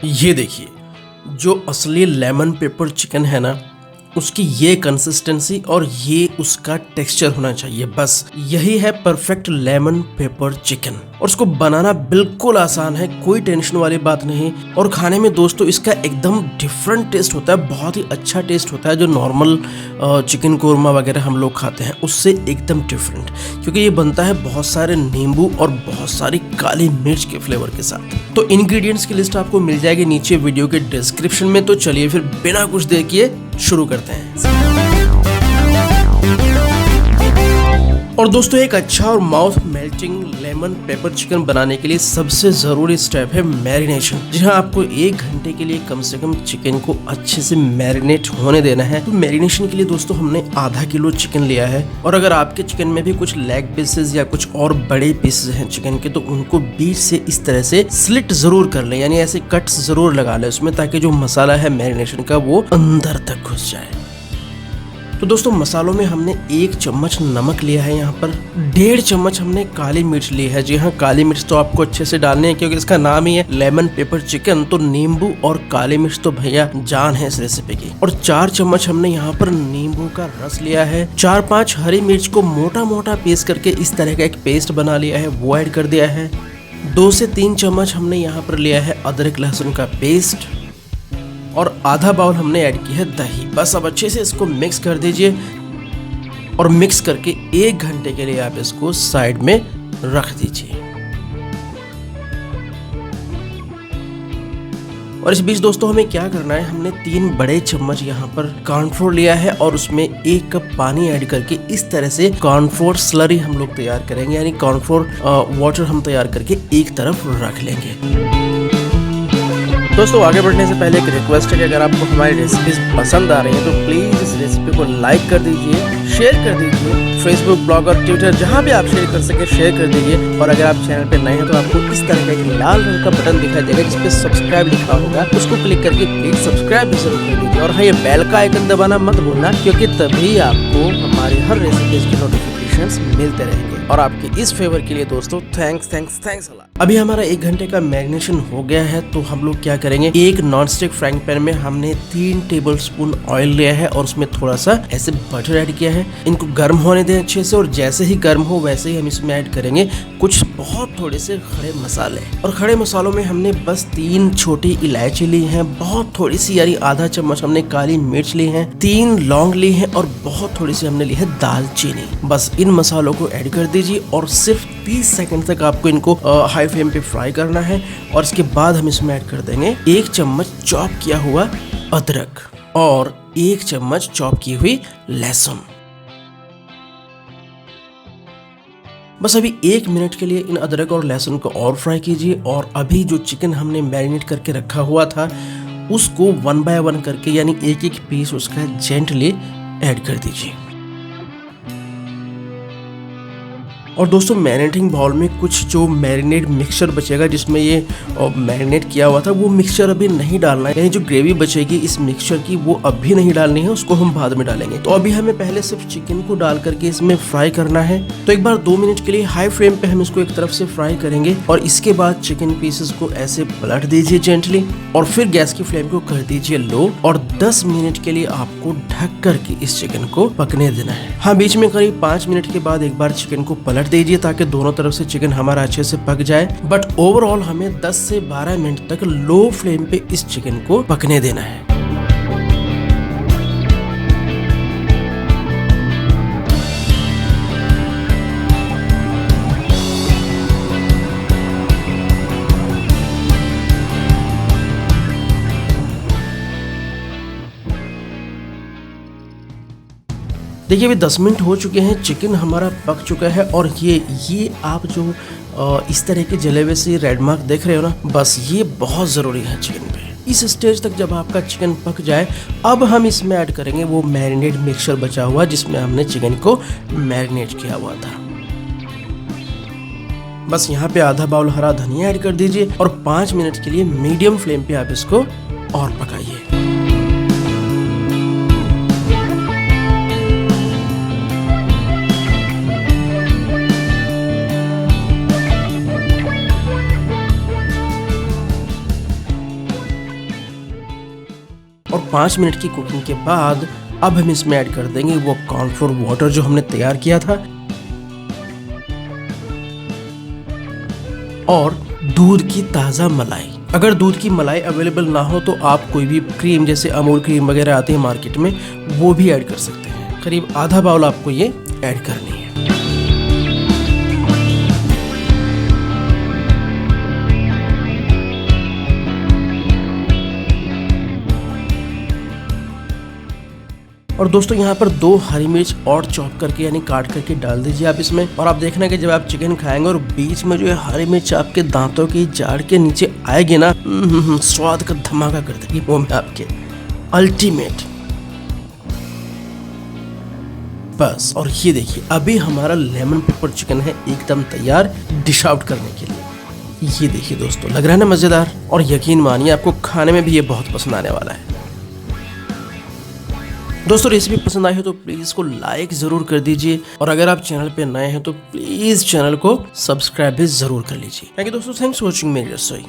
ये देखिए, जो असली लेमन पेपर चिकन है ना, उसकी ये कंसिस्टेंसी और ये उसका टेक्सचर होना चाहिए। बस यही है परफेक्ट लेमन पेपर चिकन। और उसको बनाना बिल्कुल आसान है, कोई टेंशन वाली बात नहीं। और खाने में दोस्तों इसका एकदम डिफरेंट टेस्ट होता है, बहुत ही अच्छा टेस्ट होता है। जो नॉर्मल चिकन कोरमा वगैरह हम लोग खाते हैं उससे एकदम डिफरेंट, क्योंकि ये बनता है बहुत सारे नींबू और बहुत सारी काली मिर्च के फ्लेवर के साथ। तो इंग्रेडिएंट्स की लिस्ट आपको मिल जाएगी नीचे वीडियो के डिस्क्रिप्शन में। तो चलिए फिर बिना कुछ देर किए शुरू करते हैं। और दोस्तों, एक अच्छा और mouth melting lemon pepper chicken बनाने के लिए सबसे जरूरी स्टेप है मैरिनेशन। जी हाँ, आपको 1 घंटे के लिए कम से कम चिकन को अच्छे से मैरिनेट होने देना है। तो मैरिनेशन के लिए दोस्तों हमने आधा किलो चिकन लिया है। और अगर आपके चिकन में भी कुछ लेग पीसेस या कुछ और बड़े पीसेस हैं चिकन के, तो उनको बीच से इस तरह से स्लिट जरूर कर लें, यानी ऐसे कट्स जरूर लगा लें उसमें, ताकि जो मसाला है मैरिनेशन का वो अंदर तक घुस जाए। तो दोस्तों, मसालों में हमने 1 चम्मच नमक लिया है, यहाँ पर 1.5 चम्मच हमने काली मिर्च ली है। जी हाँ, काली मिर्च तो आपको अच्छे से डालनी है, क्योंकि इसका नाम ही है लेमन पेपर चिकन। तो नींबू और काली मिर्च तो भैया जान है इस रेसिपी की। और 4 चम्मच हमने यहाँ पर नींबू का रस लिया है। 4-5 हरी मिर्च को मोटा मोटा पीस करके इस तरह का एक पेस्ट बना लिया है, वो ऐड कर दिया है। 2 से 3 चम्मच हमने यहाँ पर लिया है अदरक लहसुन का पेस्ट। और आधा बाउल हमने ऐड की है दही। बस अब अच्छे से इसको मिक्स कर दीजिए और मिक्स करके 1 घंटे के लिए आप इसको साइड में रख दीजिए। और इस बीच दोस्तों हमें क्या करना है, हमने 3 बड़े चम्मच यहाँ पर कॉर्नफ्लोर लिया है और उसमें 1 कप पानी ऐड करके इस तरह से कॉर्नफ्लोर स्लरी हम लोग तैयार करेंगे, यानी कॉर्नफ्लोर वाटर हम तैयार करके एक तरफ रख लेंगे। दोस्तों, आगे बढ़ने से पहले एक रिक्वेस्ट है कि अगर आपको हमारी रेसिपीज पसंद आ रही हैं तो प्लीज़ इस रेसिपी को लाइक कर दीजिए, शेयर कर दीजिए। फेसबुक, ब्लॉग और ट्विटर जहां भी आप शेयर कर सके शेयर कर दीजिए। और अगर आप चैनल पे नए हैं तो आपको इस तरह का एक लाल रंग का बटन दिखाई देगा जिस पे सब्सक्राइब लिखा होगा, उसको क्लिक करके प्लीज सब्सक्राइब भी जरूर कर दीजिए। और हाँ, ये बेल का आइकन दबाना मत भूलना, क्योंकि तभी आपको हमारी हर रेसिपीज की नोटिफिकेशंस मिलते रहेंगे। और आपके इस फेवर के लिए दोस्तों थैंक्स अ लॉट। अभी हमारा 1 घंटे का मैरिनेशन हो गया है, तो हम लोग क्या करेंगे, एक नॉन स्टिक फ्राइंग पैन में हमने 3 टेबलस्पून ऑयल लिया है और उसमें थोड़ा सा ऐसे बटर ऐड किया है। इनको गर्म होने दें अच्छे से, और जैसे ही गर्म हो वैसे ही हम इसमें ऐड करेंगे कुछ बहुत थोड़े से खड़े मसाले। और खड़े मसालों में हमने बस 3 छोटी इलायची ली हैं, बहुत थोड़ी सी यानी आधा चम्मच हमने काली मिर्च ली है, 3 लौंग ली है और बहुत थोड़ी सी हमने ली है दालचीनी। बस इन मसालों को ऐड कर दीजिए और सिर्फ 30 सेकंड तक आपको इनको हाई फ्लेम पे फ्राई करना है। और इसके बाद हम इसमें ऐड कर देंगे 1 चम्मच चॉप किया हुआ अदरक और 1 चम्मच चॉप की हुई लहसुन। बस अभी 1 मिनट के लिए इन अदरक और लहसुन को और फ्राई कीजिए। और अभी जो चिकन हमने मैरिनेट करके रखा हुआ था उसको 1 बाय 1 करके, यानी एक पीस उसका जेंटली ऐड कर दीजिए। और दोस्तों, मैरिनेटिंग बाउल में कुछ जो मैरिनेट मिक्सचर बचेगा जिसमें ये मैरिनेट किया हुआ था, वो मिक्सचर अभी नहीं डालना है, यानी जो ग्रेवी बचेगी इस मिक्सचर की वो अभी नहीं डालनी है, उसको हम बाद में डालेंगे। तो अभी हमें पहले सिर्फ चिकन को डाल करके इसमें फ्राई करना है। तो एक बार 2 मिनट के लिए हाई फ्लेम पे हम इसको एक तरफ से फ्राई करेंगे और इसके बाद चिकन पीसेस को ऐसे पलट दीजिए जेंटली, और फिर गैस की फ्लेम को कर दीजिए लो। और 10 मिनट के लिए आपको ढक करके इस चिकन को पकने देना है। हाँ, बीच में करीब 5 मिनट के बाद एक बार चिकन को पलट दीजिए ताकि दोनों तरफ से चिकन हमारा अच्छे से पक जाए। बट ओवरऑल हमें 10 से 12 मिनट तक लो फ्लेम पे इस चिकन को पकने देना है। देखिए, अभी 10 मिनट हो चुके हैं, चिकन हमारा पक चुका है। और ये आप जो इस तरह के जले हुए से रेड मार्क देख रहे हो ना, बस ये बहुत ज़रूरी है चिकन पे। इस स्टेज तक जब आपका चिकन पक जाए, अब हम इसमें ऐड करेंगे वो मैरिनेट मिक्सचर बचा हुआ जिसमें हमने चिकन को मैरिनेट किया हुआ था। बस यहाँ पे आधा बाउल हरा धनिया ऐड कर दीजिए और 5 मिनट के लिए मीडियम फ्लेम पे आप इसको और पकाइए। 5 मिनट की कुकिंग के बाद अब हम इसमें ऐड कर देंगे वो कॉर्नफ्लोर वाटर जो हमने तैयार किया था और दूध की ताज़ा मलाई। अगर दूध की मलाई अवेलेबल ना हो तो आप कोई भी क्रीम जैसे अमूल क्रीम वगैरह आती है मार्केट में वो भी ऐड कर सकते हैं। करीब आधा बाउल आपको ये ऐड करनी है। और दोस्तों यहाँ पर 2 हरी मिर्च और चॉप करके यानी काट करके डाल दीजिए आप इसमें। और आप देखना कि जब आप चिकन खाएंगे और बीच में जो है हरी मिर्च आपके दांतों की जाड़ के नीचे आएगी ना, स्वाद का धमाका कर देगी वो में आपके। अल्टीमेट। बस, और ये देखिए अभी हमारा लेमन पेपर चिकन है एकदम तैयार डिश आउट करने के लिए। ये देखिए दोस्तों, लग रहा है ना मजेदार, और यकीन मानिए आपको खाने में भी ये बहुत पसंद आने वाला है। दोस्तों रेसिपी पसंद आई हो तो प्लीज़ इसको लाइक ज़रूर कर दीजिए, और अगर आप चैनल पे नए हैं तो प्लीज़ चैनल को सब्सक्राइब भी ज़रूर कर लीजिए। थैंक यू दोस्तों, थैंक्स फॉर वॉचिंग मेरी रसोई।